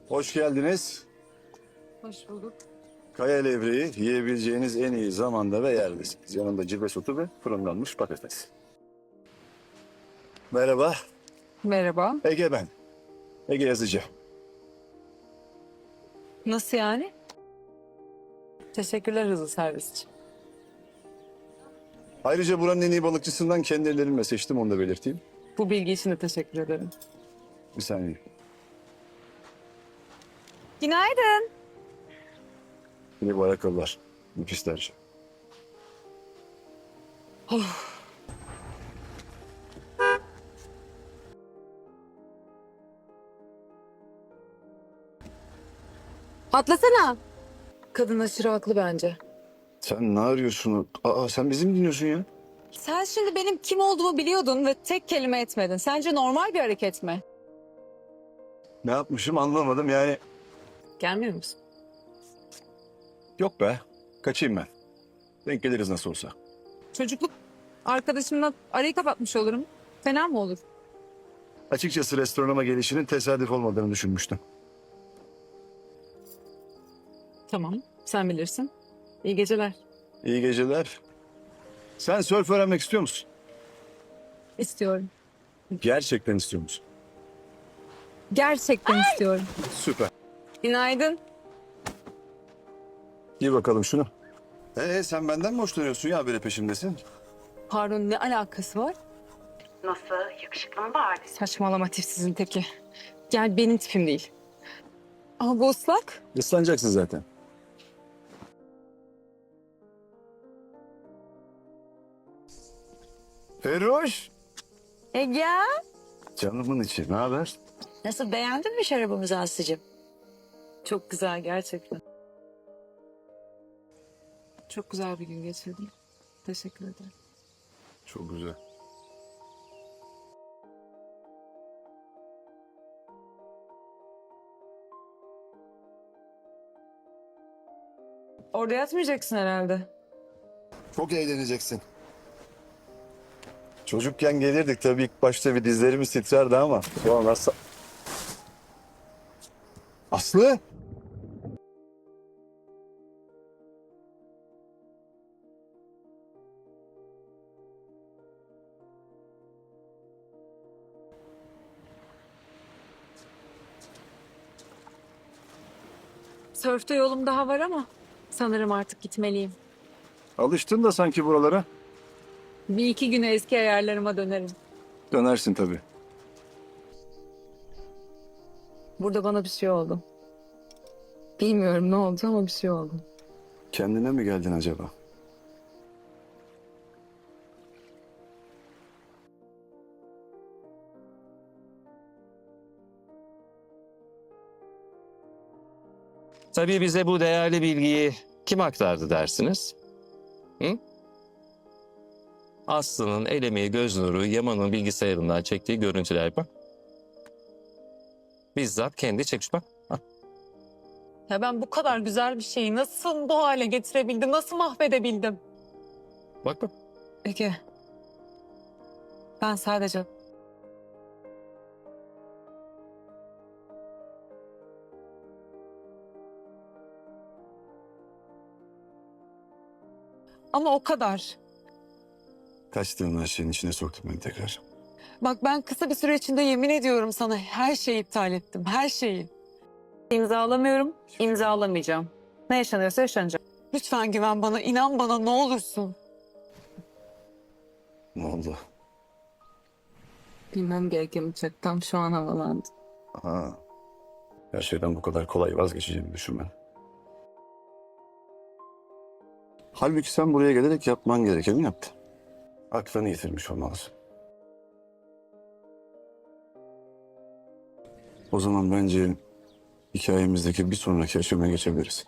Hoş geldiniz. Hoş bulduk. Kaya levreği yiyebileceğiniz en iyi zamanda ve yerdesiniz. Yanında cilve sotu ve fırınlanmış patates. Merhaba, Merhaba. Ege ben. Ege Yazıcı. Nasıl yani? Teşekkürler hızlı servis için. Ayrıca buranın en iyi balıkçısından kendi ellerimle seçtim, onu da belirteyim. Bu bilgi için de teşekkür ederim. Bir saniye. Günaydın. Yine bu ayakkabılar. Nefis tercih. Atlasana. Kadın aşırı haklı bence. Sen ne arıyorsun? Aa, sen bizi mi dinliyorsun ya? Sen şimdi benim kim olduğumu biliyordun ve tek kelime etmedin. Sence normal bir hareket mi? Ne yapmışım anlamadım yani. Gelmiyor musun? Yok be, kaçayım ben. Denk geliriz nasıl olsa. Çocukluk arkadaşımla arayı kapatmış olurum. Fena mı olur? Açıkçası restoranıma gelişinin tesadüf olmadığını düşünmüştüm. Tamam. Sen bilirsin. İyi geceler. İyi geceler. Sen sörf öğrenmek istiyor musun? İstiyorum. Gerçekten istiyor musun? Gerçekten istiyorum. Süper. Günaydın. İyi bakalım şunu. Sen benden mi hoşlanıyorsun ya böyle peşimdesin? Pardon, ne alakası var? Nasıl? Yakışıklı mı bari? Saçmalama, tipsizin teki. Gel, benim tipim değil. Ama bu ıslak. Islanacaksın zaten. Feroş. Ege. Canımın içi, ne haber? Nasıl, beğendin mi şarabımızı Aslı'cığım? Çok güzel gerçekten. Çok güzel bir gün geçirdim. Teşekkür ederim. Çok güzel. Orada yatmayacaksın herhalde. Çok eğleneceksin. Çocukken gelirdik tabii, ilk başta bir dizlerimiz titrerdi ama sonra... Aslı! Sörfte yolum daha var ama sanırım artık gitmeliyim. Alıştın da sanki buralara. Bir iki güne eski ayarlarıma dönerim. Dönersin tabii. Burada bana bir şey oldu. Bilmiyorum ne oldu ama bir şey oldu. Kendine mi geldin acaba? Tabii bize bu değerli bilgiyi kim aktardı dersiniz? Hı? Aslı'nın el emeği göz nuru Yaman'ın bilgisayarından çektiği görüntüler bak. Bizzat kendi çekmiş bak. Hah. Ya ben bu kadar güzel bir şeyi nasıl bu hale getirebildim, nasıl mahvedebildim? Bak bak. Ege, ben sadece... Ama o kadar. Kaçtığın her şeyin içine soktum beni tekrar. Bak ben kısa bir süre içinde yemin ediyorum sana her şeyi iptal ettim, her şeyi. İmzalamıyorum, imzalamayacağım. Ne yaşanıyorsa yaşanacak. Lütfen güven bana, inan bana ne olursun. Ne oldu? Bilmem gerekemeyecek, tam şu an havalandı. Aha. Her şeyden bu kadar kolay vazgeçeceğimi düşünmem. Halbuki sen buraya gelerek yapman gerekeni yaptın. Aklını yitirmiş olmalısın. O zaman bence hikayemizdeki bir sonraki aşamaya geçebiliriz.